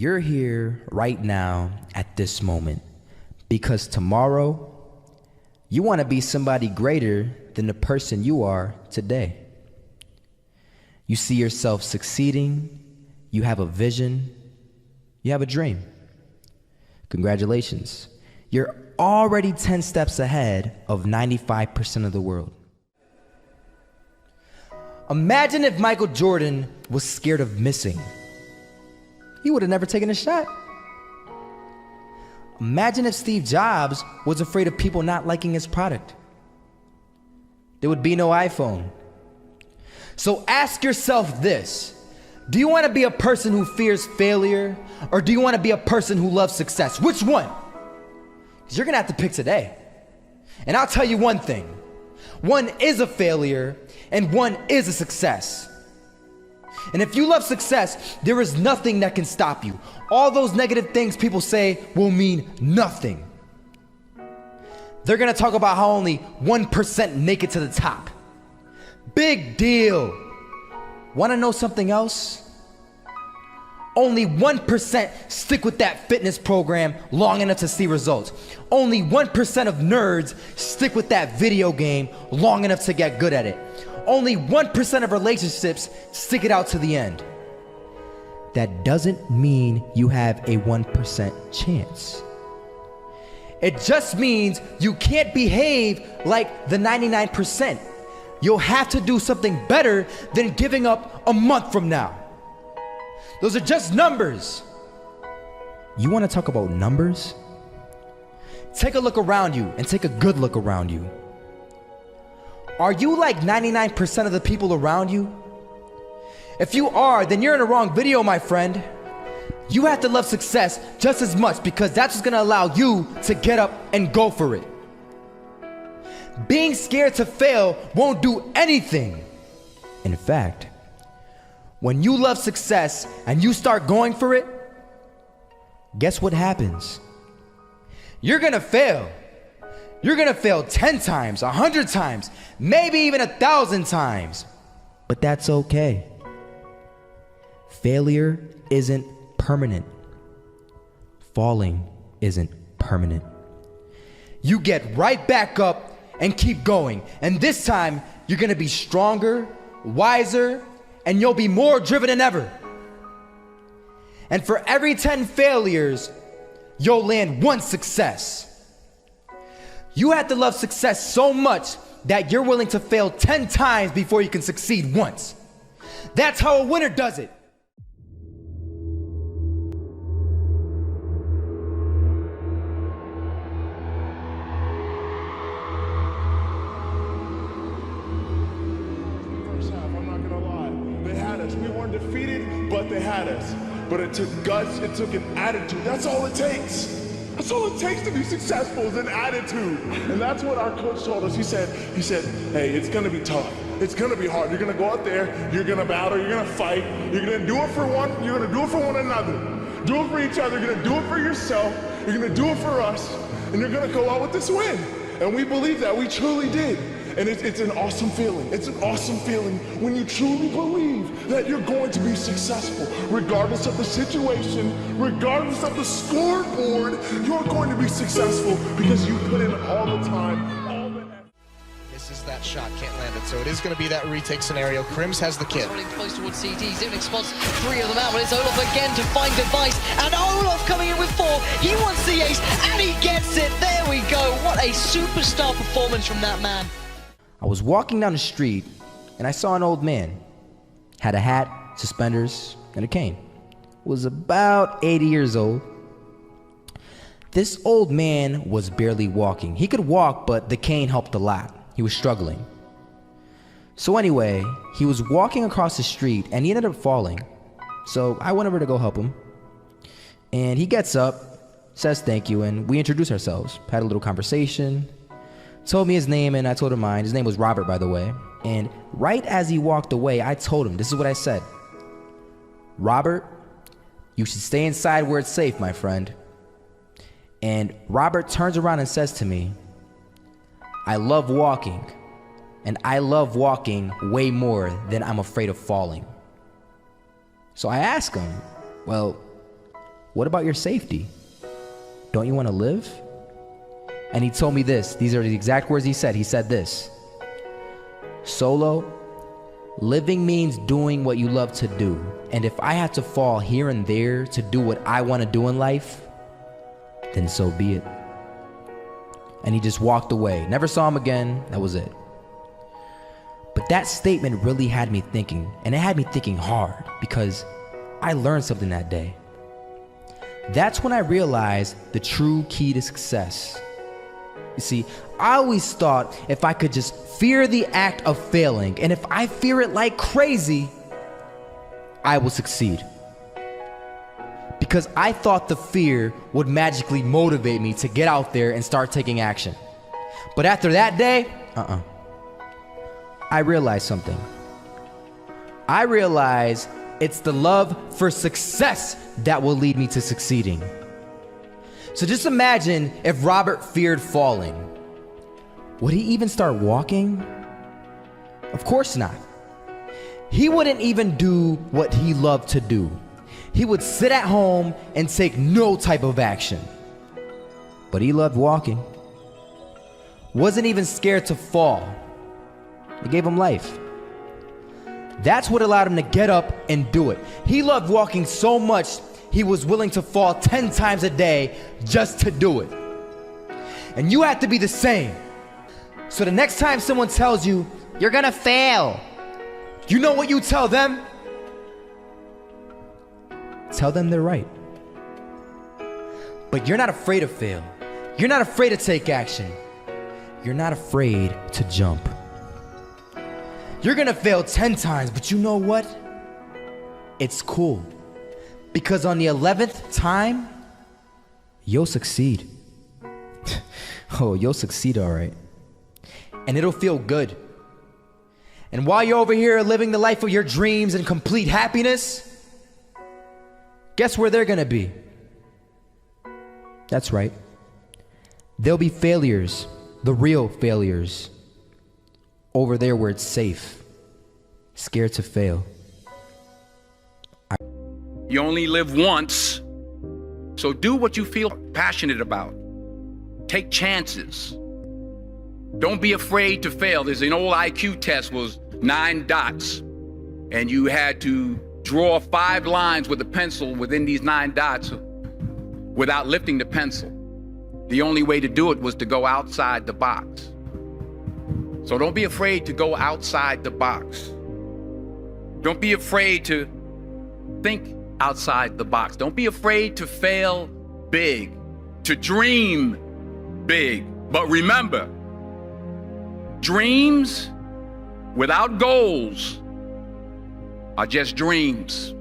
You're here right now at this moment because tomorrow you want to be somebody greater than the person you are today. You see yourself succeeding, you have a vision, you have a dream. Congratulations. You're already 10 steps ahead of 95% of the world. Imagine if Michael Jordan was scared of missing. He would have never taken a shot. Imagine if Steve Jobs was afraid of people not liking his product. There would be no iPhone. So ask yourself this: do you want to be a person who fears failure, or do you want to be a person who loves success? Which one? Because you're going to have to pick today. And I'll tell you one thing: one is a failure and one is a success. And if you love success, there is nothing that can stop you. All those negative things people say will mean nothing. They're gonna talk about how only 1% make it to the top. Big deal. Wanna know something else? Only 1% stick with that fitness program long enough to see results. Only 1% of nerds stick with that video game long enough to get good at it. Only 1% of relationships stick it out to the end. That doesn't mean you have a 1% chance. It just means you can't behave like the 99%. You'll have to do something better than giving up a month from now. Those are just numbers. You want to talk about numbers? Take a look around you and take a good look around you. Are you like 99% of the people around you? If you are, then you're in the wrong video, my friend. You have to love success just as much because that's what's gonna allow you to get up and go for it. Being scared to fail won't do anything. In fact, when you love success and you start going for it, guess what happens? You're gonna fail. You're gonna fail 10 times, 100 times, maybe even 1,000 times. But that's okay. Failure isn't permanent. Falling isn't permanent. You get right back up and keep going. And this time, you're gonna be stronger, wiser, and you'll be more driven than ever. And for every 10 failures, you'll land one success. You have to love success so much that you're willing to fail 10 times before you can succeed once. That's how a winner does it. First half, I'm not gonna lie. They had us. We weren't defeated, but they had us. But it took guts, it took an attitude. That's all it takes. That's all it takes to be successful is an attitude. And that's what our coach told us. He said, hey, it's gonna be tough. It's gonna be hard. You're gonna go out there, you're gonna battle, you're gonna fight, you're gonna do it for one, you're gonna do it for one another. Do it for each other, you're gonna do it for yourself, you're gonna do it for us, and you're gonna go out with this win. And we believe that, we truly did. And it's an awesome feeling. It's an awesome feeling when you truly believe that you're going to be successful. Regardless of the situation, regardless of the scoreboard, you're going to be successful because you put in all the time, all the effort. Misses that shot, can't land it. So it is going to be that retake scenario. Crims has the kid. Running close towards CT, Zivnik spots 3 of them out, but it's Olaf again to find device, and Olaf coming in with 4. He wants the ace, and he gets it. There we go. What a superstar performance from that man. I was walking down the street and I saw an old man. Had a hat, suspenders, and a cane. Was about 80 years old. This old man was barely walking. He could walk, but the cane helped a lot. He was struggling. So anyway, he was walking across the street and he ended up falling. So I went over to go help him. And he gets up, says thank you, and we introduced ourselves. Had a little conversation. Told me his name and I told him mine. His name was Robert, by the way. And right as he walked away, I told him, this is what I said. Robert, you should stay inside where it's safe, my friend. And Robert turns around and says to me, I love walking, and I love walking way more than I'm afraid of falling. So I ask him, well, what about your safety? Don't you want to live? And he told me this. These are the exact words he said. He said this: Solo, living means doing what you love to do. And if I had to fall here and there to do what I want to do in life, then so be it. And he just walked away. Never saw him again. That was it. But that statement really had me thinking, and it had me thinking hard, because I learned something that day. That's when I realized the true key to success. You see, I always thought if I could just fear the act of failing, and if I fear it like crazy, I will succeed. Because I thought the fear would magically motivate me to get out there and start taking action. But after that day, I realized something. I realized it's the love for success that will lead me to succeeding. So just imagine if Robert feared falling. Would he even start walking? Of course not. He wouldn't even do what he loved to do. He would sit at home and take no type of action. But he loved walking. Wasn't even scared to fall. It gave him life. That's what allowed him to get up and do it. He loved walking so much, he was willing to fall 10 times a day just to do it. And you have to be the same. So the next time someone tells you, you're gonna fail, you know what you tell them? Tell them they're right. But you're not afraid to fail. You're not afraid to take action. You're not afraid to jump. You're gonna fail 10 times, but you know what? It's cool. Because on the 11th time, you'll succeed. Oh, you'll succeed, all right. And it'll feel good. And while you're over here living the life of your dreams and complete happiness, guess where they're gonna be? That's right. They'll be failures, the real failures. Over there where it's safe, scared to fail. You only live once, so do what you feel passionate about. Take chances. Don't be afraid to fail. There's an old IQ test, was 9 dots, and you had to draw 5 lines with a pencil within these 9 dots without lifting the pencil. The only way to do it was to go outside the box. So don't be afraid to go outside the box. Don't be afraid to think outside the box. Don't be afraid to fail big, to dream big. But remember, dreams without goals are just dreams,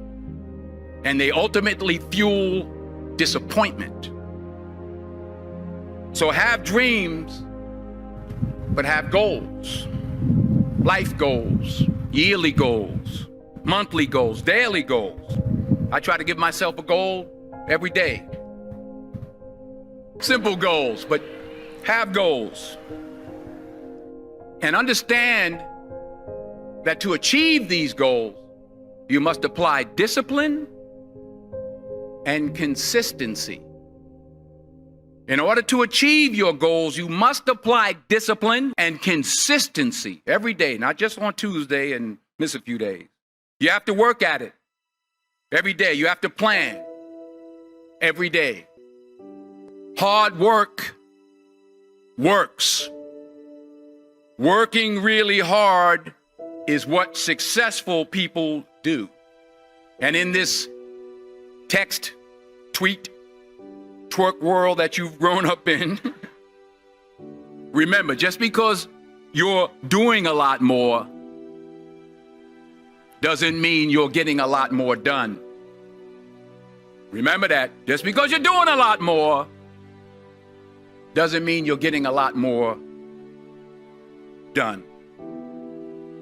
and they ultimately fuel disappointment. So have dreams, but have goals. Life goals, yearly goals, monthly goals, daily goals. I try to give myself a goal every day. Simple goals, but have goals. And understand that to achieve these goals, you must apply discipline and consistency. In order to achieve your goals, you must apply discipline and consistency every day, not just on Tuesday and miss a few days. You have to work at it every day. You have to plan every day. Hard work works. Working really hard is what successful people do. And in this text, tweet, twerk world that you've grown up in, remember, just because you're doing a lot more doesn't mean you're getting a lot more done. Remember that. Just because you're doing a lot more doesn't mean you're getting a lot more done.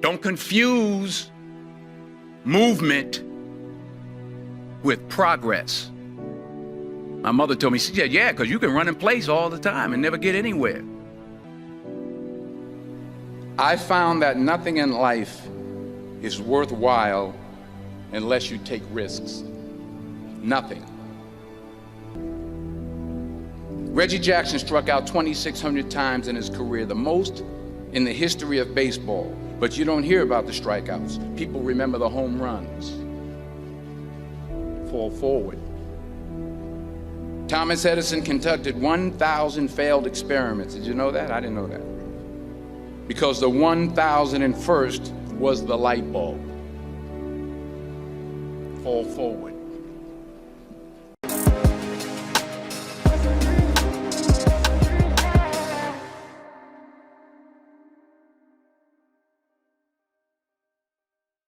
Don't confuse movement with progress. My mother told me, she said, yeah, because you can run in place all the time and never get anywhere. I found that nothing in life is worthwhile unless you take risks. Nothing. Reggie Jackson struck out 2,600 times in his career, the most in the history of baseball. But you don't hear about the strikeouts. People remember the home runs. Fall forward. Thomas Edison conducted 1,000 failed experiments. Did you know that? I didn't know that. Because the 1,001st was the light bulb. Fall forward.